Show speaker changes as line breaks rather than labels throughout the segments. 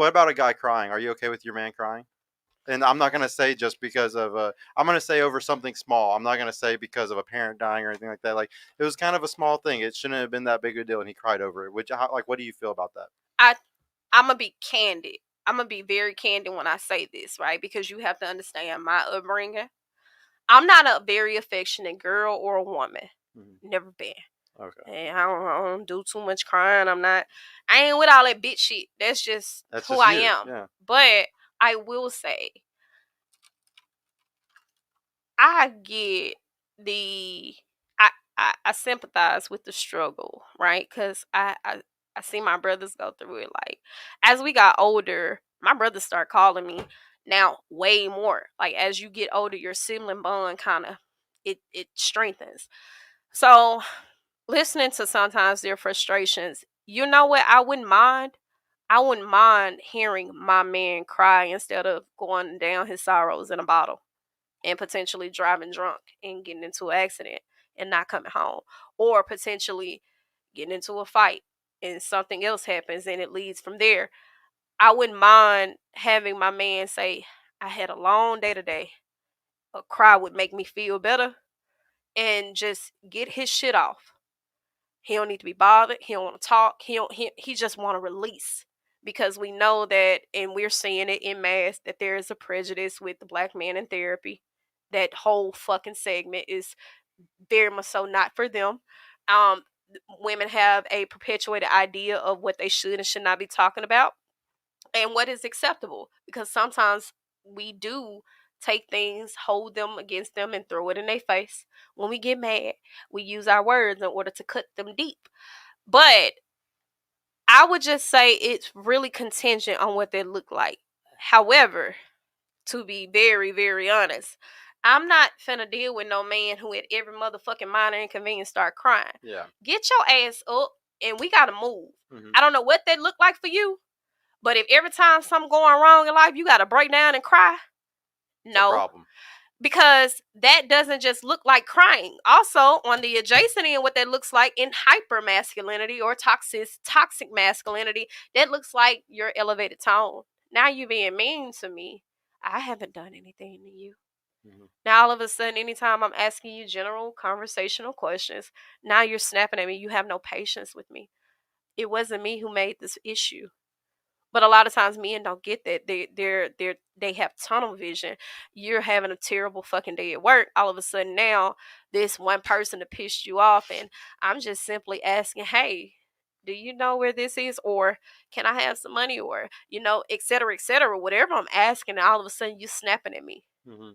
What about a guy crying? Are you okay with your man crying? And I'm not gonna say just because of I'm gonna say over something small. I'm not gonna say because of a parent dying or anything like that. Like it was kind of a small thing. It shouldn't have been that big a deal, and he cried over it. Like, what do you feel about that?
I I'm gonna be candid. I'm gonna be very candid when I say this, right? Because you have to understand my upbringing. I'm not a very affectionate girl or a woman.
Mm-hmm.
Never been.
Okay,
And I don't do too much crying. I ain't with all that bitch shit. That's just
that's
who
just
I
you.
am.
Yeah.
But I will say, I get the, I sympathize with the struggle, right? Because I see my brothers go through it. Like, as we got older, my brothers start calling me now way more. Like, as you get older, your sibling bond kind of, it strengthens. So listening to sometimes their frustrations, you know what? I wouldn't mind hearing my man cry instead of going down his sorrows in a bottle and potentially driving drunk and getting into an accident and not coming home, or potentially getting into a fight and something else happens and it leads from there. I wouldn't mind having my man say, I had a long day today. A cry would make me feel better, and just get his shit off. He don't need to be bothered. He don't want to talk. He just want to release, because we know that, and we're seeing it in mass, that there is a prejudice with the black man in therapy. That whole fucking segment is very much so not for them. Um, Women have a perpetuated idea of what they should and should not be talking about and what is acceptable, because sometimes we do take things, hold them against them, and throw it in their face. When we get mad, we use our words in order to cut them deep. But I would just say it's really contingent on what they look like. However, to be very, very honest, I'm not finna deal with no man who at every motherfucking minor inconvenience start crying.
Yeah.
Get your ass up and we gotta move.
Mm-hmm.
I don't know what that look like for you, but if every time something going wrong in life you gotta break down and cry,
It's a
no.
problem.
Because that doesn't just look like crying. Also, on the adjacent end, what that looks like in hyper masculinity or toxic masculinity, that looks like your elevated tone. Now you being mean to me. I haven't done anything to you.
Mm-hmm.
Now all of a sudden, anytime I'm asking you general conversational questions, now you're snapping at me. You have no patience with me. It wasn't me who made this issue. But a lot of times men don't get that. They have tunnel vision. You're having a terrible fucking day at work. All of a sudden now, this one person that pissed you off, and I'm just simply asking, hey, do you know where this is? Or can I have some money? Or, et cetera, et cetera. Whatever I'm asking, and all of a sudden you snapping at me.
Mm-hmm.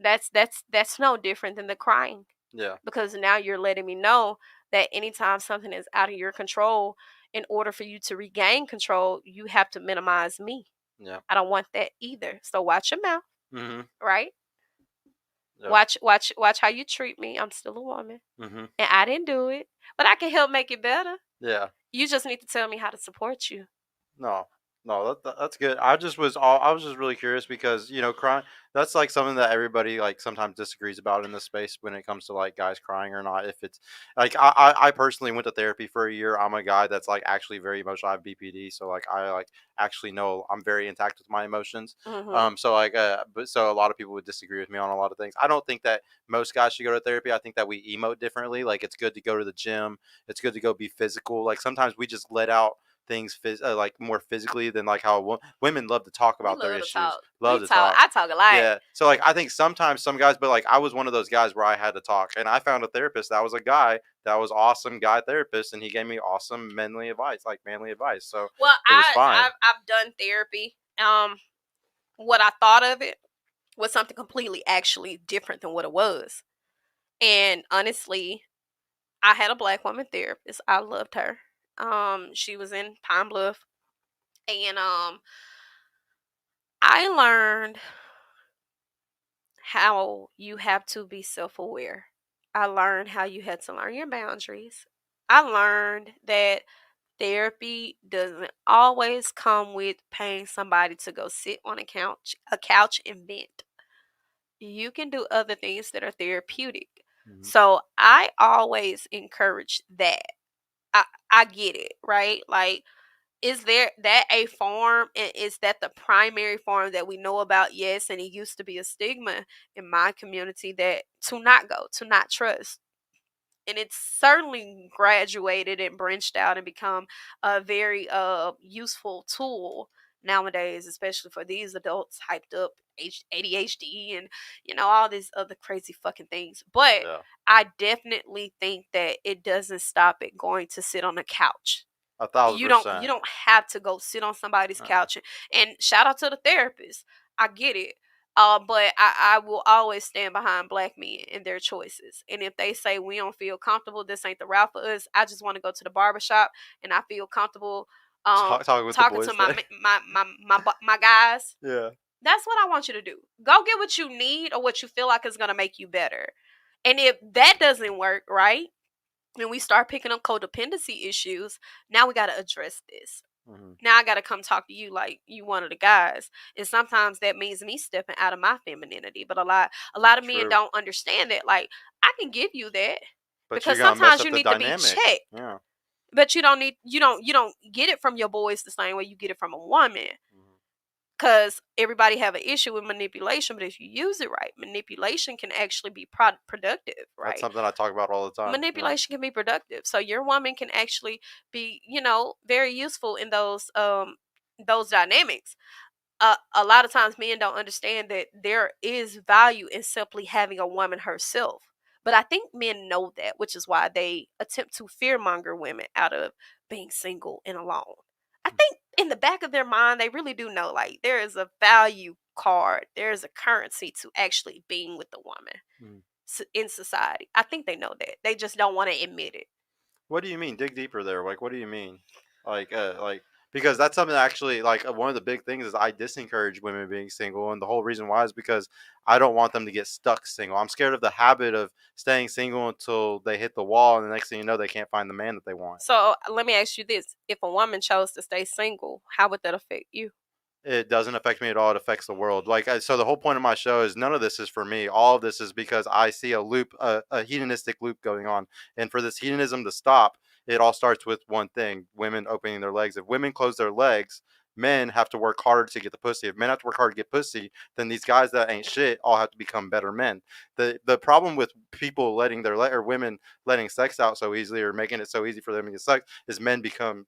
That's no different than the crying.
Yeah.
Because now you're letting me know that anytime something is out of your control, in order for you to regain control, you have to minimize me.
Yeah.
I don't want that either. So watch your mouth,
Mm-hmm.
right?
Yep.
Watch how you treat me. I'm still a woman,
Mm-hmm.
and I didn't do it, but I can help make it better.
Yeah.
You just need to tell me how to support you.
No, no, that's good. I was just really curious because crying. That's like something that everybody like sometimes disagrees about in this space when it comes to like guys crying or not. If it's like I personally went to therapy for a year. I'm a guy that's like actually very emotional. I have BPD, so like I like actually know I'm very intact with my emotions.
Mm-hmm.
So like but so a lot of people would disagree with me on a lot of things. I don't think that most guys should go to therapy. I think that we emote differently. Like it's good to go to the gym. It's good to go be physical. Like sometimes we just let out things like more physically than like how women love to talk
We
about their
love to
issues,
talk.
love to talk.
I talk a lot.
Yeah, so like I think sometimes some guys, but like I was one of those guys where I had to talk, and I found a therapist that was a guy that was awesome guy therapist, and he gave me awesome manly advice, so
Well,
it was fine.
I've done therapy. What I thought of it was something completely actually different than what it was. And honestly, I had a black woman therapist. I loved her. She was in Pine Bluff, and I learned how you have to be self-aware. I learned how you had to learn your boundaries. I learned that therapy doesn't always come with paying somebody to go sit on a couch and vent. You can do other things that are therapeutic.
Mm-hmm.
So I always encourage that. I get it, right? Like, is there that a form, and is that the primary form that we know about? Yes, and it used to be a stigma in my community that to not go, to not trust. And it's certainly graduated and branched out and become a very useful tool nowadays, especially for these adults hyped up ADHD and all these other crazy fucking things. But
Yeah,
I definitely think that it doesn't stop it going to sit on the couch.
a thousand
You
percent.
don't have to go sit on somebody's
Uh,
couch, and shout out to the therapist. I get it. But I will always stand behind black men and their choices. And if they say we don't feel comfortable, this ain't the route for us, I just want to go to the barbershop and I feel comfortable
talking with the
talking to
boys there.
my guys.
Yeah.
That's what I want you to do. Go get what you need or what you feel like is gonna make you better. And if that doesn't work, right? And we start picking up codependency issues, now we got to address this.
Hmm.
Now I got to come talk to you like you one of the guys. And sometimes that means me stepping out of my femininity. But a lot of men
True.
don't understand that. Like, I can give you that
But you're
because
gonna mess
sometimes
up
you
the
need to be
dynamic.
checked.
Yeah.
But you don't get it from your boys the same way you get it from a woman.
Mhm.
Because everybody have an issue with manipulation, but if you use it right, manipulation can actually be productive,
That's
right?
something I talk about all the time. Yeah.
Manipulation can be productive, so your woman can actually be very useful in those dynamics. A lot of times men don't understand that there is value in simply having a woman herself, but I think men know that, which is why they attempt to fearmonger women out of being single and alone. I think in the back of their mind they really do know, like, there is a value card, there is a currency to actually being with the woman
Mhm.
in society. I think they know that. They just don't want to admit it.
What do you mean? Dig deeper there. Like, what do you mean? Like because that's something that actually like one of the big things is I disencourage women being single, and the whole reason why is because I don't want them to get stuck single. I'm scared of the habit of staying single until they hit the wall, and the next thing you know, they can't find the man that they want.
So let me ask you this: if a woman chose to stay single, how would that affect you?
It doesn't affect me at all. It affects the world. So the whole point of my show is none of this is for me. All of this is because I see a loop, a hedonistic loop going on. And for this hedonism to stop, it all starts with one thing: women opening their legs. If women close their legs, men have to work harder to get the pussy. If men have to work hard to get pussy, then these guys that ain't shit all have to become better men. The problem with people letting or women letting sex out so easily or making it so easy for them to get sex is men become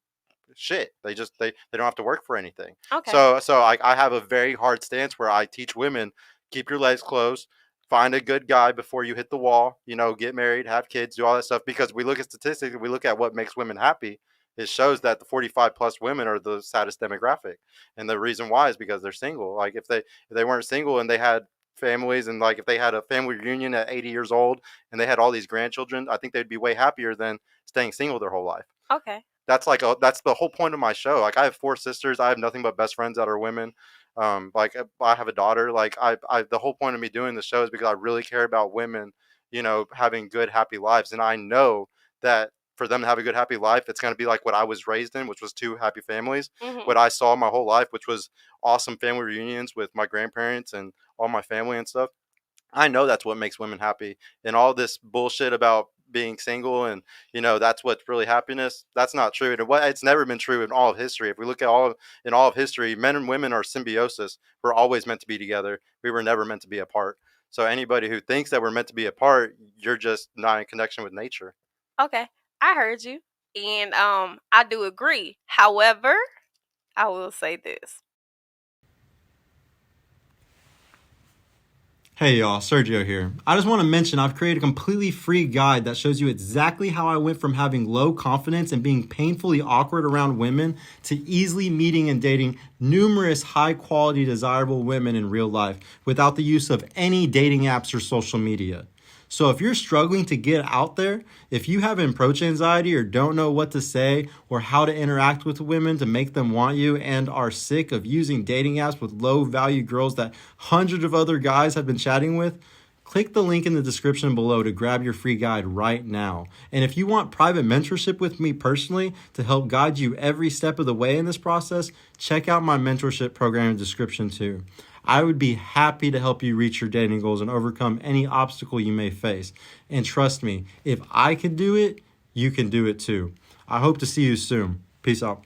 shit. They don't have to work for anything.
Okay.
So I have a very hard stance where I teach women keep your legs closed, find a good guy before you hit the wall. Get married, have kids, do all that stuff. Because we look at statistics, we look at what makes women happy. It shows that the 45 plus women are the saddest demographic, and the reason why is because they're single. Like if they weren't single and they had families and like if they had a family reunion at 80 years old and they had all these grandchildren, I think they'd be way happier than staying single their whole life.
Okay.
That's the whole point of my show. Like I have four sisters. I have nothing but best friends that are women. I have a daughter. The whole point of me doing the show is because I really care about women, having good, happy lives. And I know that for them to have a good, happy life, it's going to be like what I was raised in, which was two happy families.
Mhm.
What I saw my whole life, which was awesome family reunions with my grandparents and all my family and stuff. I know that's what makes women happy. And all this bullshit about being single and that's what's really happiness. That's not true. It's never been true in all of history. If we look at all of history, men and women are symbiosis. We're always meant to be together. We were never meant to be apart. So anybody who thinks that we're meant to be apart, you're just not in connection with nature.
Okay. I heard you. And I do agree. However, I will say this.
Hey y'all, Sergio here. I just want to mention I've created a completely free guide that shows you exactly how I went from having low confidence and being painfully awkward around women to easily meeting and dating numerous high quality desirable women in real life without the use of any dating apps or social media. So if you're struggling to get out there, if you have approach anxiety or don't know what to say or how to interact with women to make them want you and are sick of using dating apps with low value girls that hundreds of other guys have been chatting with, click the link in the description below to grab your free guide right now. And if you want private mentorship with me personally to help guide you every step of the way in this process, check out my mentorship program in the description too. I would be happy to help you reach your dating goals and overcome any obstacle you may face. And trust me, if I can do it, you can do it too. I hope to see you soon. Peace out.